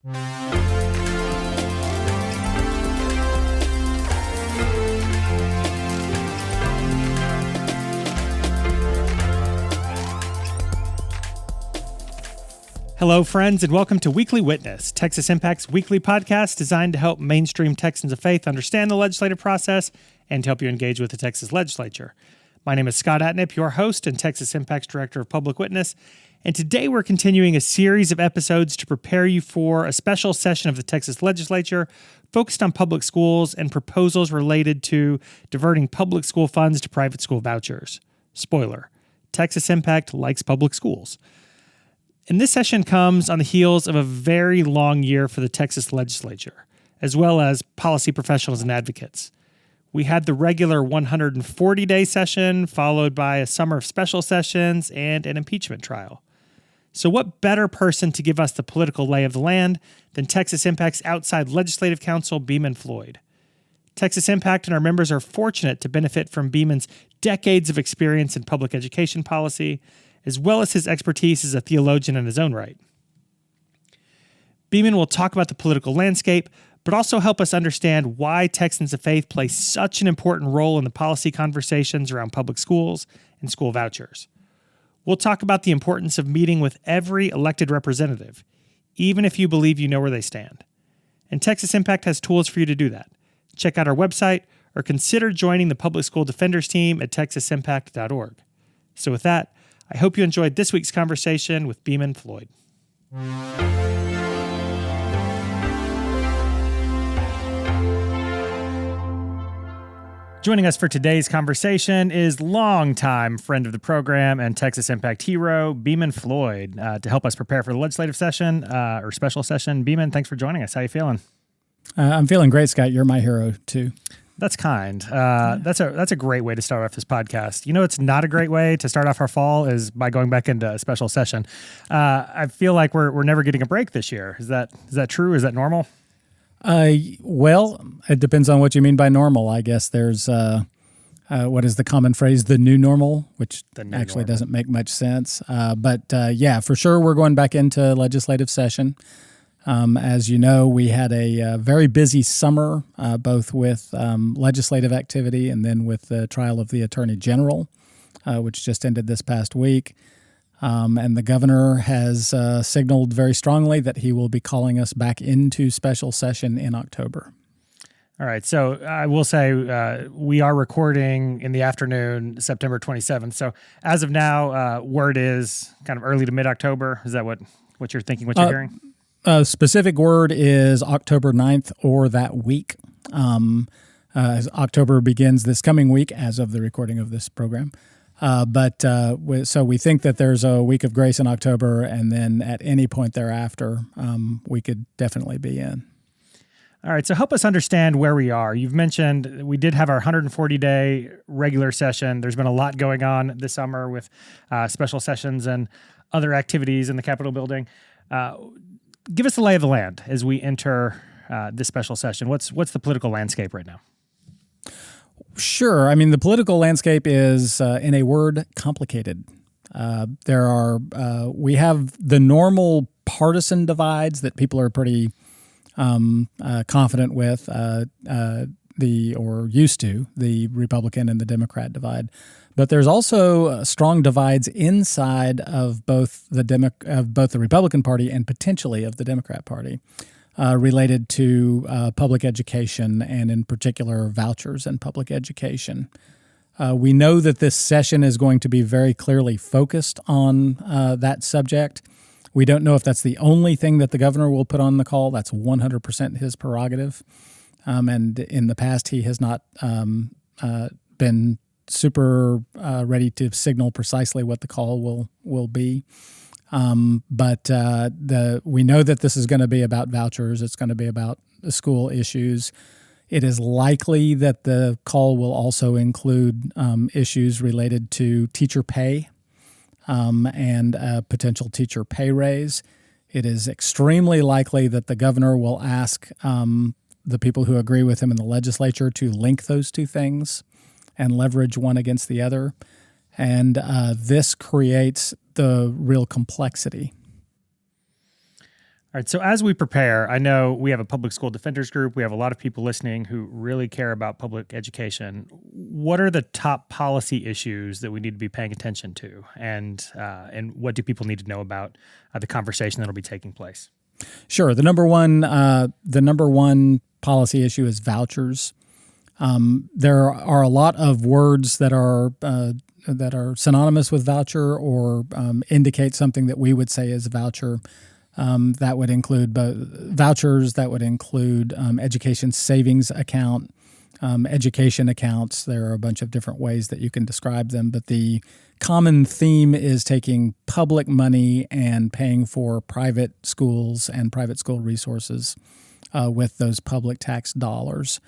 Hello, friends, and welcome to Weekly Witness, Texas Impact's weekly podcast designed to help mainstream Texans of faith understand the legislative process and to help you engage with the Texas Legislature. My name is Scott Atnip, your host and Texas Impact's Director of Public Witness, and today we're continuing a series of episodes to prepare you for a special session of the Texas Legislature focused on public schools and proposals related to diverting public school funds to private school vouchers. Spoiler, Texas Impact likes public schools. And this session comes on the heels of a very long year for the Texas Legislature, as well as policy professionals and advocates. We had the regular 140-day session, followed by a summer of special sessions and an impeachment trial. So what better person to give us the political lay of the land than Texas Impact's outside legislative counsel, Beaman Floyd? Texas Impact and our members are fortunate to benefit from Beaman's decades of experience in public education policy, as well as his expertise as a theologian in his own right. Beaman will talk about the political landscape, but also help us understand why Texans of faith play such an important role in the policy conversations around public schools and school vouchers. We'll talk about the importance of meeting with every elected representative, even if you believe you know where they stand. And Texas Impact has tools for you to do that. Check out our website or consider joining the Public School Defenders team at texasimpact.org. So with that, I hope you enjoyed this week's conversation with Beaman Floyd. Joining us for today's conversation is longtime friend of the program and Texas Impact hero, Beaman Floyd, to help us prepare for the legislative session or special session. Beaman, thanks for joining us. How you feeling? I'm feeling great, Scott. You're my hero, too. That's kind. That's a great way to start off this podcast. You know, it's not a great way to start off our fall is by going back into a special session. I feel like we're never getting a break this year. Is that true? Is that normal? Well, it depends on what you mean by normal. I guess there's what is the common phrase, the new normal, which actually doesn't make much sense. But yeah, for sure, we're going back into legislative session. As you know, we had a very busy summer, both with legislative activity and then with the trial of the Attorney General, which just ended this past week. And the governor has signaled very strongly that he will be calling us back into special session in October. All right. So I will say we are recording in the afternoon, September 27th. So as of now, word is kind of early to mid-October. Is that what you're thinking, what you're hearing? Specific word is October 9th or that week. As October begins this coming week as of the recording of this program. So we think that there's a week of grace in October, and then at any point thereafter, we could definitely be in. All right, so help us understand where we are. You've mentioned we did have our 140-day regular session. There's been a lot going on this summer with special sessions and other activities in the Capitol building. Give us the lay of the land as we enter this special session. What's the political landscape right now? Sure. I mean, the political landscape is, in a word, complicated. We have the normal partisan divides that people are pretty confident with, or used to, the Republican and the Democrat divide. But there's also strong divides inside of both the Republican Party and potentially of the Democrat Party related to public education and in particular vouchers and public education. We know that this session is going to be very clearly focused on that subject. We don't know if that's the only thing that the governor will put on the call. That's 100% his prerogative. And in the past, he has not been super ready to signal precisely what the call will be. But we know that this is going to be about vouchers. It's going to be about the school issues. It is likely that the call will also include issues related to teacher pay and a potential teacher pay raise. It is extremely likely that the governor will ask the people who agree with him in the legislature to link those two things and leverage one against the other. And this creates the real complexity. All right, so as we prepare, I know we have a public school defenders group. We have a lot of people listening who really care about public education. What are the top policy issues that we need to be paying attention to, and what do people need to know about the conversation that will be taking place? Sure. The number one policy issue is vouchers. There are a lot of words that are synonymous with voucher or indicate something that we would say is a voucher. That would include vouchers. That would include education savings account, education accounts. There are a bunch of different ways that you can describe them, but the common theme is taking public money and paying for private schools and private school resources with those public tax dollars.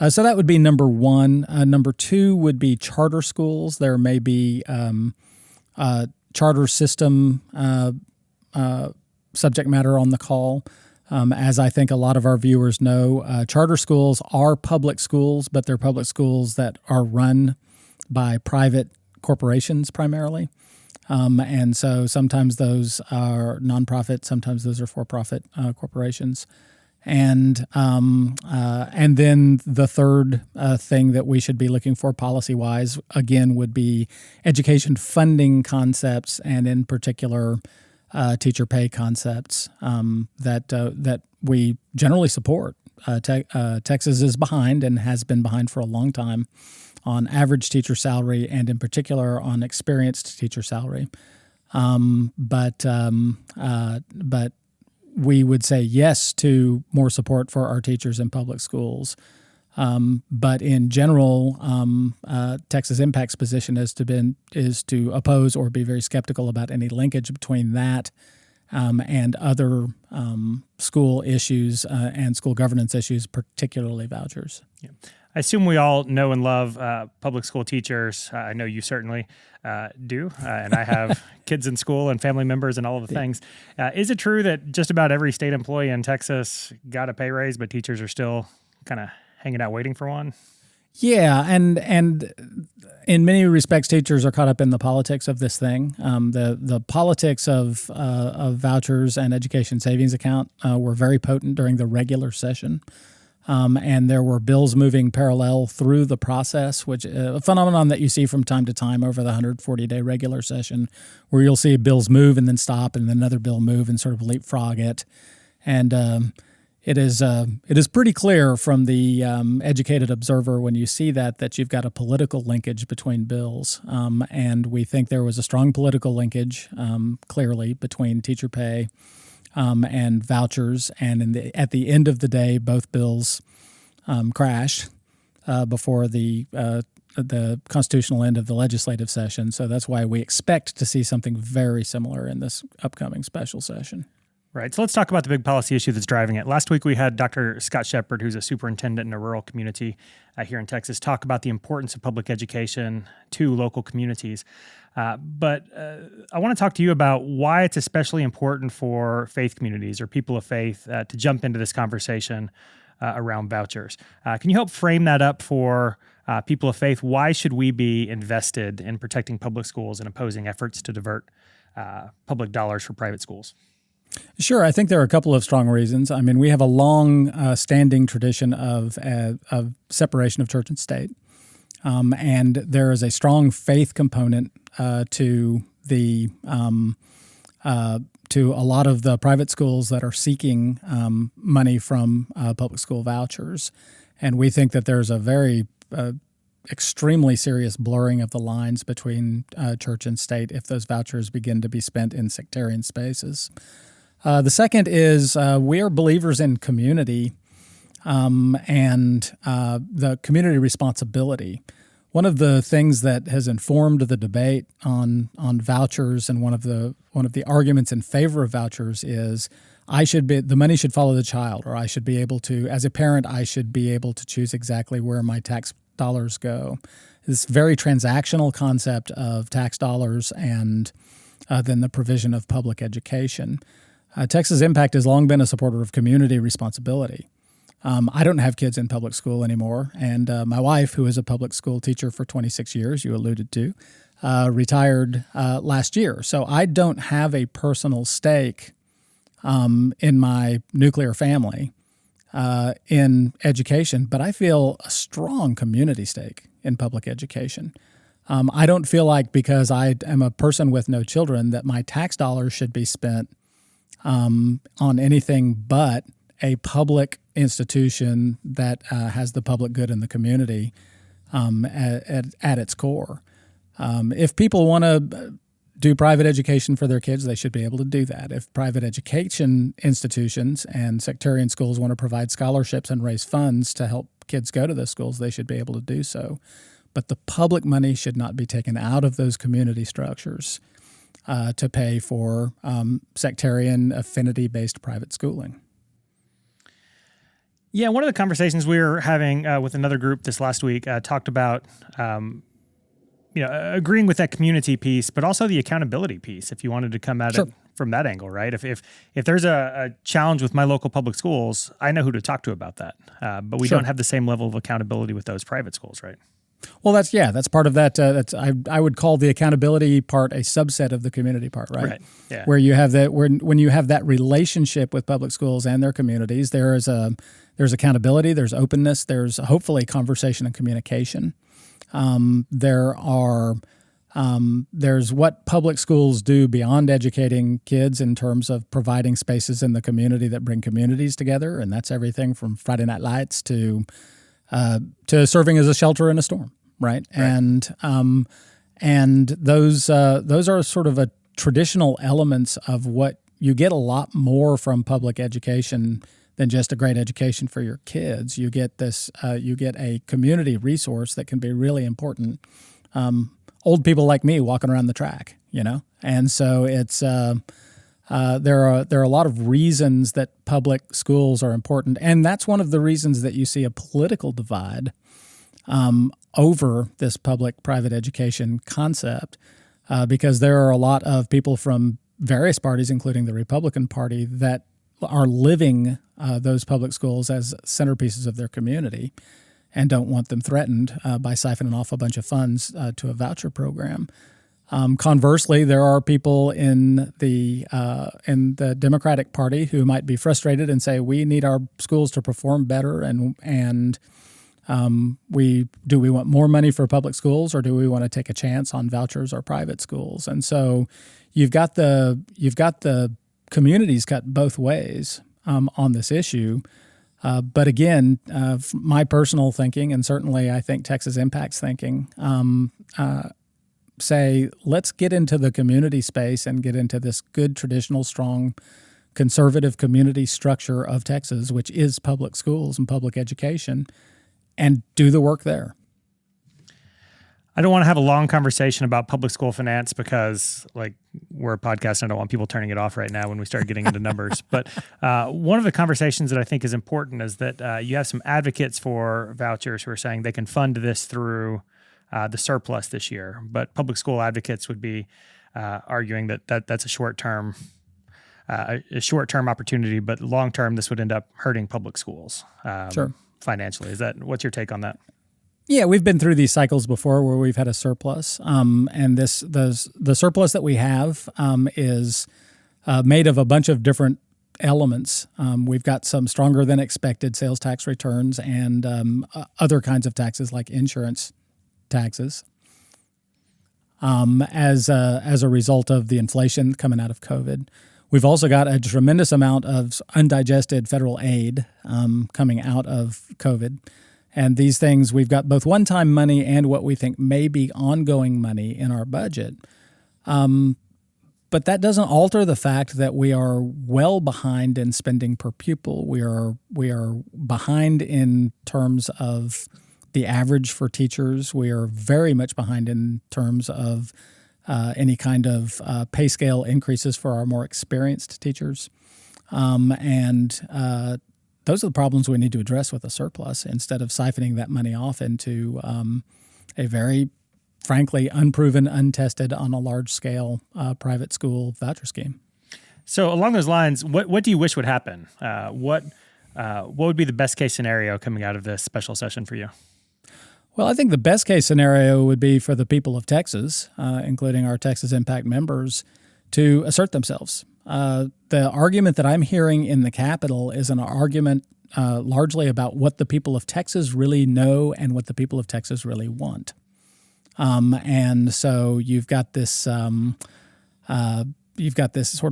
So that would be number one. Number two would be charter schools. There may be charter system subject matter on the call. As I think a lot of our viewers know, charter schools are public schools, but they're public schools that are run by private corporations primarily. And so sometimes those are nonprofit, sometimes those are for-profit corporations. And then the third thing that we should be looking for policy-wise, again, would be education funding concepts, and in particular, teacher pay concepts that we generally support. Texas is behind and has been behind for a long time on average teacher salary, and in particular on experienced teacher salary. But we would say yes to more support for our teachers in public schools. But in general, Texas Impact's position is to oppose or be very skeptical about any linkage between that and other school issues and school governance issues, particularly vouchers. Yeah. I assume we all know and love public school teachers. I know you certainly do, and I have kids in school and family members and all of the things. Is it true that just about every state employee in Texas got a pay raise, but teachers are still kind of hanging out waiting for one? Yeah, and in many respects, teachers are caught up in the politics of this thing. The politics of vouchers and education savings account were very potent during the regular session. And there were bills moving parallel through the process, which a phenomenon that you see from time to time over the 140-day regular session, where you'll see bills move and then stop, and then another bill move and sort of leapfrog it. And it is pretty clear from the educated observer when you see that you've got a political linkage between bills. And we think there was a strong political linkage, clearly, between teacher pay and vouchers, and at the end of the day, both bills crashed before the constitutional end of the legislative session. So that's why we expect to see something very similar in this upcoming special session. Right. So let's talk about the big policy issue that's driving it. Last week we had Dr. Scott Shepard, who's a superintendent in a rural community here in Texas, talk about the importance of public education to local communities. But I want to talk to you about why it's especially important for faith communities or people of faith to jump into this conversation around vouchers. Can you help frame that up for people of faith? Why should we be invested in protecting public schools and opposing efforts to divert public dollars for private schools? Sure. I think there are a couple of strong reasons. I mean, we have a long standing tradition of separation of church and state. And there is a strong faith component to a lot of the private schools that are seeking money from public school vouchers. And we think that there's a very extremely serious blurring of the lines between church and state if those vouchers begin to be spent in sectarian spaces. The second is we are believers in community and the community responsibility. One of the things that has informed the debate on vouchers, and one of the arguments in favor of vouchers, is the money should follow the child, or I should be able to, as a parent, I should be able to choose exactly where my tax dollars go. This very transactional concept of tax dollars and then the provision of public education. Texas Impact has long been a supporter of community responsibility. I don't have kids in public school anymore, and my wife, who is a public school teacher for 26 years, you alluded to, retired last year. So I don't have a personal stake in my nuclear family in education, but I feel a strong community stake in public education. I don't feel like because I am a person with no children that my tax dollars should be spent on anything but a public institution that has the public good in the community at its core. If people want to do private education for their kids, they should be able to do that. If private education institutions and sectarian schools want to provide scholarships and raise funds to help kids go to those schools, they should be able to do so. But the public money should not be taken out of those community structures to pay for sectarian affinity-based private schooling. Yeah, one of the conversations we were having with another group this last week talked about agreeing with that community piece, but also the accountability piece. If you wanted to come at it from that angle, right? If there's a challenge with my local public schools, I know who to talk to about that. But we don't have the same level of accountability with those private schools, right? Well, that's part of that. I would call the accountability part a subset of the community part, right? Right. Yeah. Where you have that, when you have that relationship with public schools and their communities, there's accountability, there's openness, there's hopefully conversation and communication. There's what public schools do beyond educating kids in terms of providing spaces in the community that bring communities together, and that's everything from Friday Night Lights to serving as a shelter in a storm, right? And those are sort of a traditional elements of what you get a lot more from public education than just a great education for your kids. You get you get a community resource that can be really important. Old people like me walking around the track, and so it's there are a lot of reasons that public schools are important, and that's one of the reasons that you see a political divide over this public-private education concept, because there are a lot of people from various parties, including the Republican Party, that are living those public schools as centerpieces of their community and don't want them threatened by siphoning off a bunch of funds to a voucher program. Conversely, there are people in the Democratic Party who might be frustrated and say, we need our schools to perform better, and we want more money for public schools, or do we want to take a chance on vouchers or private schools? And so you've got the communities cut both ways on this issue. But again, my personal thinking, and certainly I think Texas Impact's thinking, say, let's get into the community space and get into this good, traditional, strong, conservative community structure of Texas, which is public schools and public education, and do the work there. I don't want to have a long conversation about public school finance because, we're a podcast and I don't want people turning it off right now when we start getting into numbers. But one of the conversations that I think is important is that you have some advocates for vouchers who are saying they can fund this through the surplus this year. But public school advocates would be arguing that's a short-term opportunity, but long-term this would end up hurting public schools financially. What's your take on that? Yeah, we've been through these cycles before where we've had a surplus, and the surplus that we have is made of a bunch of different elements. We've got some stronger than expected sales tax returns and other kinds of taxes like insurance taxes as a result of the inflation coming out of COVID. We've also got a tremendous amount of undigested federal aid coming out of COVID. And these things, we've got both one-time money and what we think may be ongoing money in our budget. But that doesn't alter the fact that we are well behind in spending per pupil. We are behind in terms of the average for teachers. We are very much behind in terms of any kind of pay scale increases for our more experienced teachers. Those are the problems we need to address with a surplus instead of siphoning that money off into a very, frankly, unproven, untested on a large scale private school voucher scheme. So along those lines, what do you wish would happen? What would be the best case scenario coming out of this special session for you? Well, I think the best case scenario would be for the people of Texas, including our Texas Impact members, to assert themselves. The argument that I'm hearing in the Capitol is an argument largely about what the people of Texas really know and what the people of Texas really want. And so you've got this sort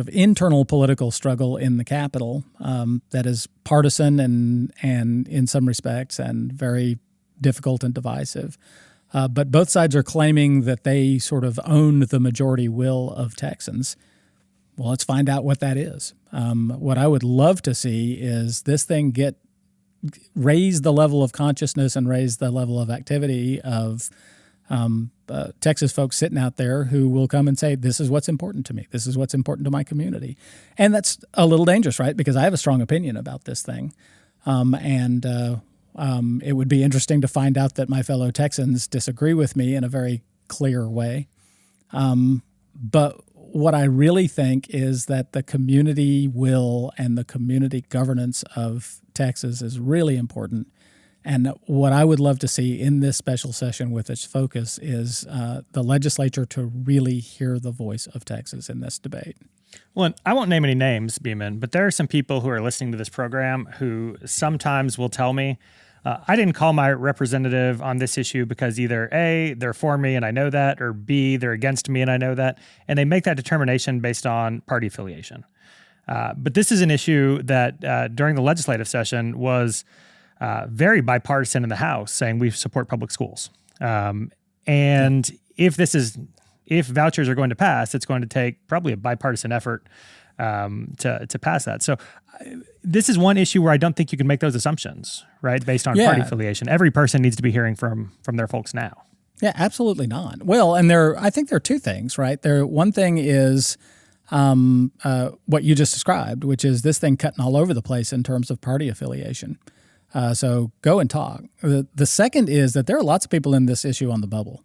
of internal political struggle in the Capitol that is partisan and in some respects and very difficult and divisive. But both sides are claiming that they sort of own the majority will of Texans. Well, let's find out what that is. What I would love to see is this thing raise the level of consciousness and raise the level of activity of Texas folks sitting out there who will come and say, this is what's important to me. This is what's important to my community. And that's a little dangerous, right? Because I have a strong opinion about this thing. It would be interesting to find out that my fellow Texans disagree with me in a very clear way. But what I really think is that the community will and the community governance of Texas is really important. And what I would love to see in this special session with its focus is the legislature to really hear the voice of Texas in this debate. Well, I won't name any names, Beaman, but there are some people who are listening to this program who sometimes will tell me, I didn't call my representative on this issue because either A, they're for me and I know that, or B, they're against me and I know that. And they make that determination based on party affiliation. But this is an issue that during the legislative session was very bipartisan in the House, saying we support public schools. And if vouchers are going to pass, it's going to take probably a bipartisan effort to pass that. So this is one issue where I don't think you can make those assumptions, right, based on party affiliation. Every person needs to be hearing from their folks now. Yeah, absolutely not. Well, and I think there are two things, right? One thing is what you just described, which is this thing cutting all over the place in terms of party affiliation. So go and talk. The second is that there are lots of people in this issue on the bubble.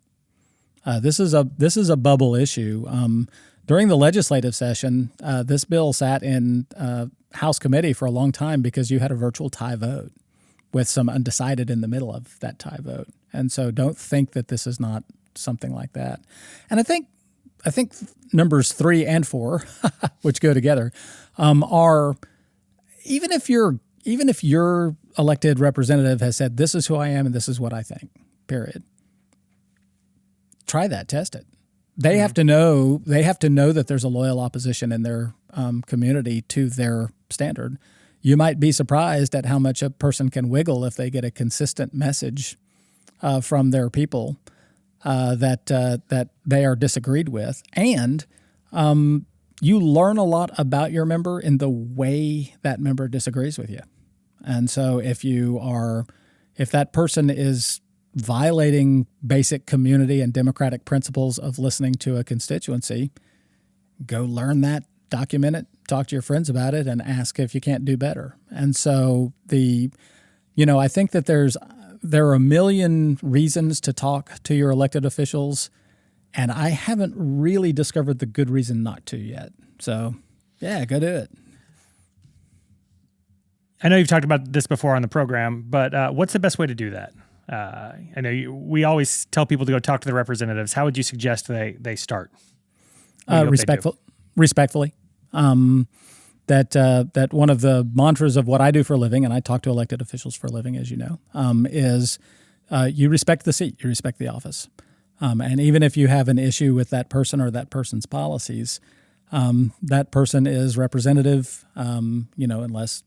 This is a bubble issue. During the legislative session, this bill sat in House committee for a long time because you had a virtual tie vote with some undecided in the middle of that tie vote. And so don't think that this is not something like that. And I think numbers 3 and 4, which go together, are even if your elected representative has said, this is who I am and this is what I think, period. Try that, test it. They have to know that there's a loyal opposition in their community to their standard. You might be surprised at how much a person can wiggle if they get a consistent message from their people that they are disagreed with. And you learn a lot about your member in the way that member disagrees with you. And so if that person is violating basic community and democratic principles of listening to a constituency, go learn that, document it, talk to your friends about it, and ask if you can't do better. And so I think that there are a million reasons to talk to your elected officials, and I haven't really discovered the good reason not to yet. So, yeah, go do it. I know you've talked about this before on the program, but what's the best way to do that? I know we always tell people to go talk to their representatives. How would you suggest they start? Respectfully. That one of the mantras of what I do for a living, and I talk to elected officials for a living, as you know, is you respect the seat, you respect the office. And even if you have an issue with that person or that person's policies, that person is representative, unless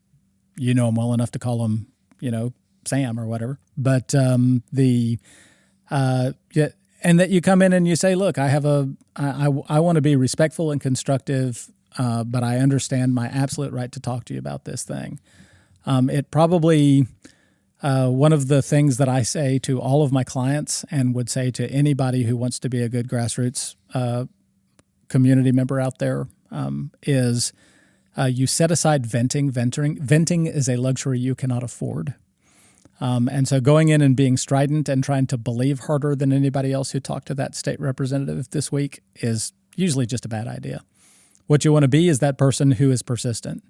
you know them well enough to call them, Sam or whatever. But and that you come in and you say, look, I want to be respectful and constructive, but I understand my absolute right to talk to you about this thing. It probably one of the things that I say to all of my clients and would say to anybody who wants to be a good grassroots community member out there is you set aside venting. Venting is a luxury you cannot afford. And so going in and being strident and trying to believe harder than anybody else who talked to that state representative this week is usually just a bad idea. What you want to be is that person who is persistent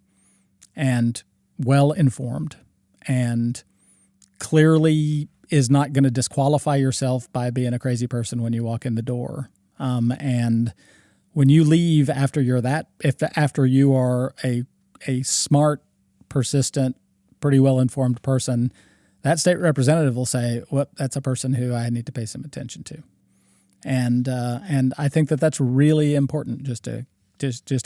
and well-informed and clearly is not going to disqualify yourself by being a crazy person when you walk in the door. And when you leave after after you are a smart, persistent, pretty well-informed person, that state representative will say, well, that's a person who I need to pay some attention to. And I think that's really important, just to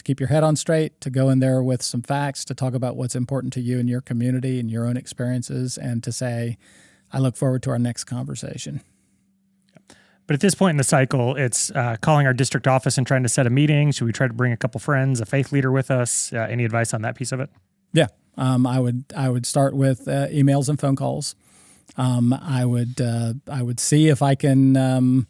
keep your head on straight, to go in there with some facts, to talk about what's important to you and your community and your own experiences, and to say, I look forward to our next conversation. But at this point in the cycle, it's calling our district office and trying to set a meeting. Should we try to bring a couple friends, a faith leader with us? Any advice on that piece of it? Yeah. I would start with emails and phone calls. I would see if I can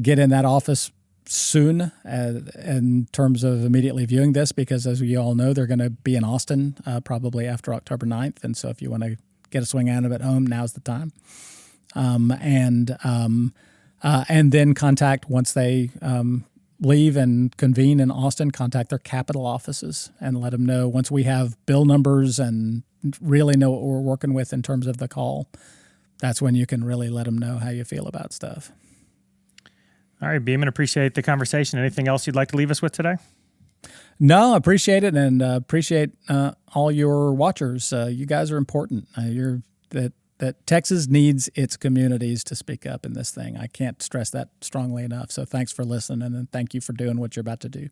get in that office soon in terms of immediately viewing this, because as we all know, they're going to be in Austin probably after October 9th. And so if you want to get a swing out of it home, now's the time. And then contact, once they leave and convene in Austin, contact their capital offices and let them know, once we have bill numbers and really know what we're working with in terms of the call, that's when you can really let them know how you feel about stuff. All right, Beaman, appreciate the conversation. Anything else you'd like to leave us with today? No, appreciate it, and appreciate all your watchers. You guys are important. That Texas needs its communities to speak up in this thing. I can't stress that strongly enough. So thanks for listening, and thank you for doing what you're about to do.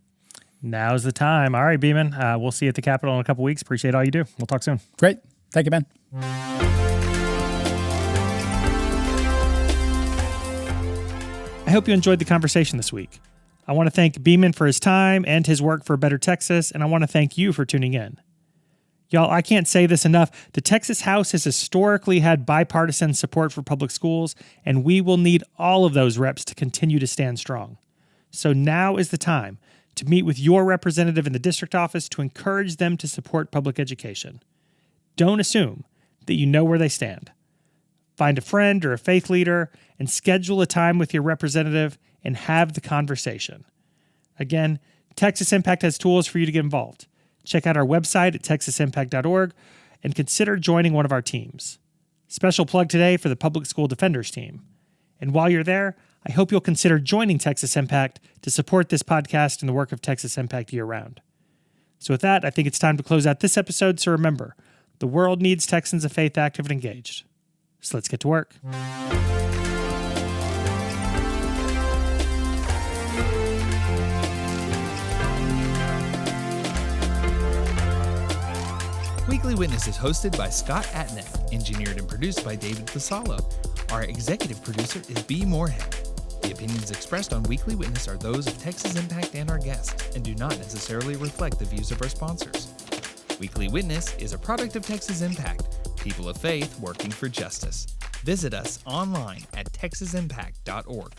Now's the time. All right, Beaman. We'll see you at the Capitol in a couple weeks. Appreciate all you do. We'll talk soon. Great. Thank you, Ben. I hope you enjoyed the conversation this week. I want to thank Beaman for his time and his work for a better Texas, and I want to thank you for tuning in. Y'all, I can't say this enough. The Texas House has historically had bipartisan support for public schools, and we will need all of those reps to continue to stand strong. So now is the time to meet with your representative in the district office to encourage them to support public education. Don't assume that you know where they stand. Find a friend or a faith leader and schedule a time with your representative and have the conversation. Again, Texas Impact has tools for you to get involved. Check out our website at texasimpact.org and consider joining one of our teams. Special plug today for the Public School Defenders team. And while you're there, I hope you'll consider joining Texas Impact to support this podcast and the work of Texas Impact year-round. So with that, I think it's time to close out this episode. So remember, the world needs Texans of faith active and engaged. So let's get to work. Weekly Witness is hosted by Scott Atnett, engineered and produced by David Fasalo. Our executive producer is B. Moorhead. The opinions expressed on Weekly Witness are those of Texas Impact and our guests, and do not necessarily reflect the views of our sponsors. Weekly Witness is a product of Texas Impact, people of faith working for justice. Visit us online at texasimpact.org.